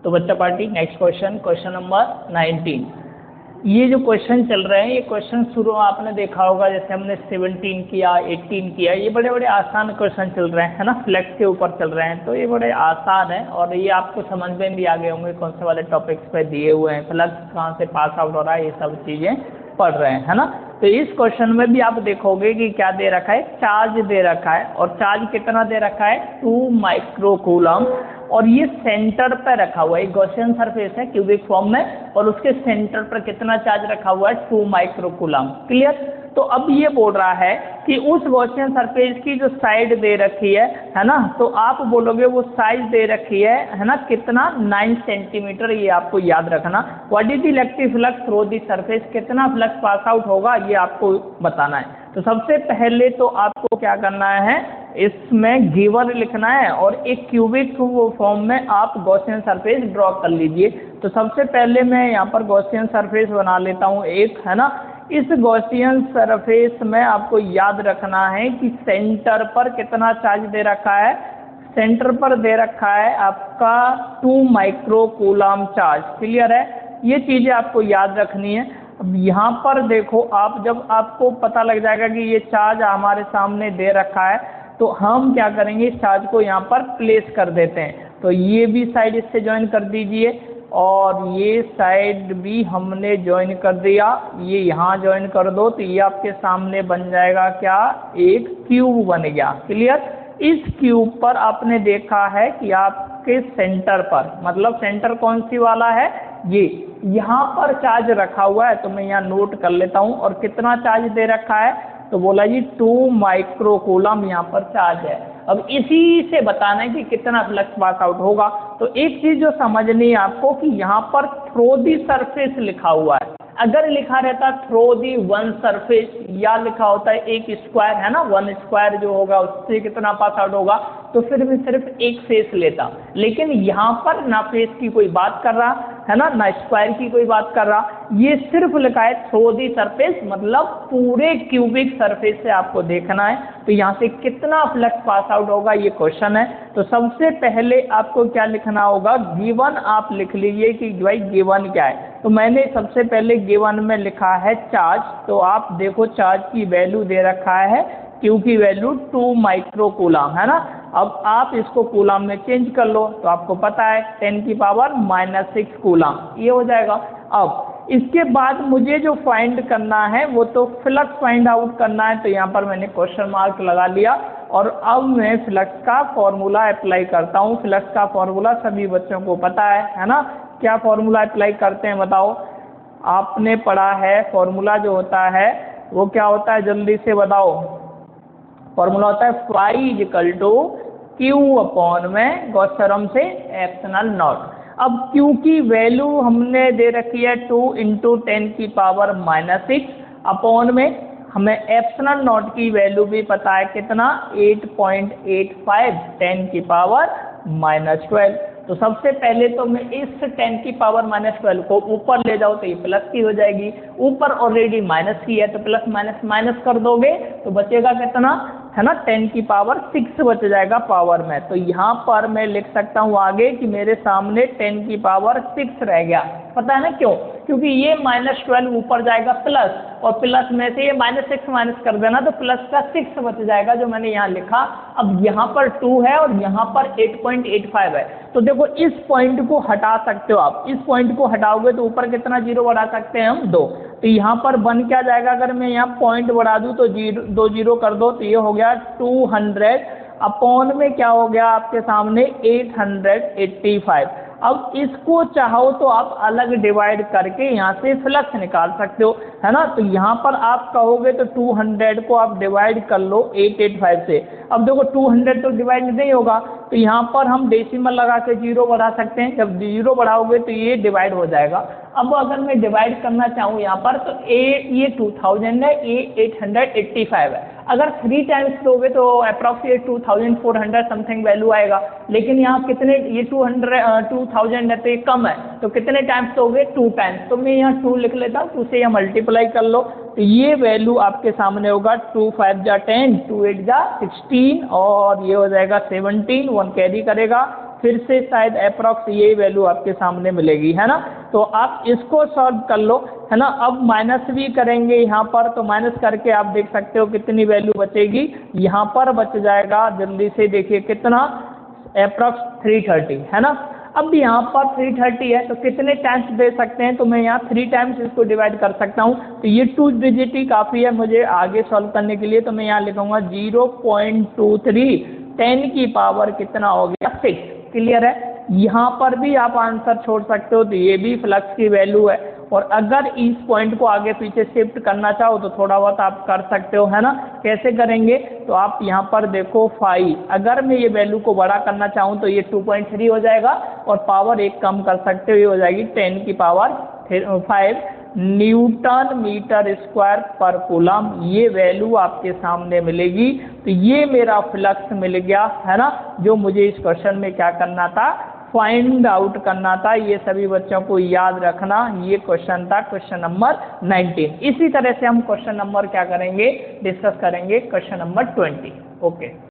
तो बच्चा party next question, question number 19। ये जो क्वेश्चन चल रहे हैं, ये क्वेश्चन शुरू आपने देखा होगा, जैसे हमने 17 किया, 18 किया, ये बड़े बड़े आसान क्वेश्चन चल रहे हैं, है ना, फ्लैक्स के ऊपर चल रहे हैं, तो ये बड़े आसान है और ये आपको समझ में भी आ गए होंगे कौन से वाले टॉपिक्स पे दिए हुए हैं, फ्लक्स कहाँ से पास आउट हो रहा है, ये सब चीज़ें पढ़ रहे हैं, है ना। तो इस क्वेश्चन में भी आप देखोगे कि क्या दे रखा है, चार्ज दे रखा है, और चार्ज कितना दे रखा है, 2 माइक्रोकूलम, और ये सेंटर पर रखा हुआ है, गॉसियन सरफेस है क्यूबिक फॉर्म में, और उसके सेंटर पर कितना चार्ज रखा हुआ है, 2 माइक्रोकूलम। क्लियर। तो अब ये बोल रहा है कि उस गॉसियन सरफेस की जो साइड दे रखी है ना, तो आप बोलोगे वो साइज दे रखी है ना, कितना, 9 सेंटीमीटर, ये आपको याद रखना। What is the electric flux through the surface, कितना फ्लक्स पास आउट होगा, ये आपको बताना है। तो सबसे पहले तो आपको क्या करना है, इसमें गिवन लिखना है और एक क्यूबिक फॉर्म में आप गॉसियन सरफेस ड्रॉ कर लीजिए। तो सबसे पहले मैं यहाँ पर गॉसियन सरफेस बना लेता हूँ एक, है ना। इस गॉसियन सरफेस में आपको याद रखना है कि सेंटर पर कितना चार्ज दे रखा है, सेंटर पर दे रखा है आपका 2 माइक्रोकूलम चार्ज। क्लियर है, ये चीज़ें आपको याद रखनी है। अब यहाँ पर देखो आप, जब आपको पता लग जाएगा कि ये चार्ज हमारे सामने दे रखा है, तो हम क्या करेंगे, इस चार्ज को यहाँ पर प्लेस कर देते हैं। तो ये भी साइड इससे ज्वाइन कर दीजिए और ये साइड भी हमने ज्वाइन कर दिया, ये यहाँ ज्वाइन कर दो, तो ये आपके सामने बन जाएगा क्या, एक क्यूब बन गया। क्लियर। इस क्यूब पर आपने देखा है कि आपके सेंटर पर, मतलब सेंटर कौन सी वाला है, ये यहाँ पर चार्ज रखा हुआ है, तो मैं यहाँ नोट कर लेता हूँ। और कितना चार्ज दे रखा है, तो बोला जी 2 माइक्रोकूलम यहाँ पर चार्ज है। अब इसी से बताना है कि कितना फ्लक्स पास आउट होगा। तो एक चीज़ जो समझनी है आपको कि यहाँ पर थ्रू दी सरफेस लिखा हुआ है, अगर लिखा रहता थ्रू दी वन सरफेस, या लिखा होता है एक स्क्वायर, है ना, 1 स्क्वायर जो होगा उससे कितना पास आउट होगा, तो फिर भी सिर्फ एक फेस लेता। लेकिन यहाँ पर ना फेस की कोई बात कर रहा है ना, ना स्क्वायर की कोई बात कर रहा, ये सिर्फ लिखा है थ्रू दी सरफेस, मतलब पूरे क्यूबिक सरफेस से आपको देखना है। तो यहाँ से कितना फ्लक्स पास आउट होगा, ये क्वेश्चन है। तो सबसे पहले आपको क्या लिखना होगा, गिवन आप लिख लीजिए कि भाई गिवन क्या है। तो मैंने सबसे पहले गिवन में लिखा है चार्ज, तो आप देखो चार्ज की वैल्यू दे रखा है, क्यू की वैल्यू 2 माइक्रोकूलम, है ना। अब आप इसको कूलम में चेंज कर लो, तो आपको पता है 10 की पावर -6 कूलम, ये हो जाएगा। अब इसके बाद मुझे जो फाइंड करना है वो तो फ्लक्स फाइंड आउट करना है, तो यहाँ पर मैंने क्वेश्चन मार्क लगा लिया। और अब मैं फ्लक्स का फॉर्मूला अप्लाई करता हूँ। फ्लक्स का फॉर्मूला सभी बच्चों को पता है ना। क्या फॉर्मूला अप्लाई करते हैं बताओ, आपने पढ़ा है फॉर्मूला जो होता है वो क्या होता है, जल्दी से बताओ। फॉर्मूला होता है phi equal to Q upon में गॉस थ्योरम से एप्सिलॉन नॉट। अब क्यू की वैल्यू हमने दे रखी है 2 × 10 की पावर -6 अपॉन में हमें एप्सिलॉन नॉट की वैल्यू भी पता है कितना, 8.85 10 की पावर -12। तो सबसे पहले तो मैं इस 10 की पावर -12 को ऊपर ले जाऊँ तो ये प्लस की हो जाएगी, ऊपर ऑलरेडी माइनस की है तो प्लस माइनस माइनस कर दोगे तो बचेगा कितना, है ना, 10 की पावर 6 बच जाएगा पावर में। तो यहाँ पर मैं लिख सकता हूँ आगे कि मेरे सामने 10 की पावर 6 रह गया। पता है ना क्यों, क्योंकि ये -12 ऊपर जाएगा प्लस, और प्लस में से ये -6 माइनस कर देना तो प्लस का 6 बच जाएगा जो मैंने यहाँ लिखा। अब यहाँ पर 2 है और यहाँ पर 8.85 है, तो देखो इस पॉइंट को हटा सकते हो आप, इस पॉइंट को हटाओगे तो ऊपर कितना जीरो बढ़ा सकते हैं हम, 2। तो यहाँ पर बन क्या जाएगा, अगर मैं यहाँ पॉइंट बढ़ा दूँ तो 2 जीरो कर दो तो ये हो गया 200 अपॉन में क्या हो गया आपके सामने 885। अब इसको चाहो तो आप अलग डिवाइड करके यहाँ से फ्लक्स निकाल सकते हो, है ना। तो यहाँ पर आप कहोगे तो 200 को आप डिवाइड कर लो 885 से। अब देखो 200 तो डिवाइड नहीं होगा, तो यहाँ पर हम डेसिमल लगा के 0 बढ़ा सकते हैं। जब 0 बढ़ाओगे तो ये डिवाइड हो जाएगा। अब अगर मैं डिवाइड करना चाहूँ यहाँ पर तो ये 2000 है, ये 885 है। अगर 3 टाइम्स दोगे तो अप्रॉक्सीमेट 2400 समथिंग वैल्यू आएगा, लेकिन यहाँ कितने, ये 2000 है तो ये कम है, तो कितने टाइम्स दोगे, 2 टाइम्स। तो मैं यहाँ 2 लिख लेता हूँ, 2 से यहाँ मल्टीप्लाई कर लो तो ये वैल्यू आपके सामने होगा 2 5 10, 2 8 16 और ये हो जाएगा 17, 1 कैरी करेगा फिर से शायद अप्रॉक्स यही वैल्यू आपके सामने मिलेगी, है ना। तो आप इसको सॉल्व कर लो, है ना। अब माइनस भी करेंगे यहाँ पर, तो माइनस करके आप देख सकते हो कितनी वैल्यू बचेगी, यहाँ पर बच जाएगा, जल्दी से देखिए कितना, अप्रॉक्स 330, है ना। अब यहाँ पर 330 है तो कितने टाइम्स दे सकते हैं, तो मैं यहाँ 3 टाइम्स इसको डिवाइड कर सकता हूँ। तो ये 2 डिजिट ही काफ़ी है मुझे आगे सॉल्व करने के लिए, तो मैं यहाँ लिखूँगा 0.23, 10 की पावर कितना हो गया 6। क्लियर है। यहाँ पर भी आप आंसर छोड़ सकते हो, तो ये भी फ्लक्स की वैल्यू है। और अगर इस पॉइंट को आगे पीछे शिफ्ट करना चाहो तो थोड़ा बहुत आप कर सकते हो, है ना। कैसे करेंगे, तो आप यहाँ पर देखो 5, अगर मैं ये वैल्यू को बड़ा करना चाहूँ तो ये 2.3 हो जाएगा, और पावर एक कम कर सकते हो, ये हो जाएगी 10 की पावर 5 न्यूटन मीटर स्क्वायर पर कूलम। ये वैल्यू आपके सामने मिलेगी। तो ये मेरा फ्लक्स मिल गया, है ना, जो मुझे इस क्वेश्चन में क्या करना था, फाइंड आउट करना था। ये सभी बच्चों को याद रखना, ये क्वेश्चन था क्वेश्चन नंबर 19। इसी तरह से हम क्वेश्चन नंबर क्या करेंगे, डिस्कस करेंगे क्वेश्चन नंबर 20। ओके।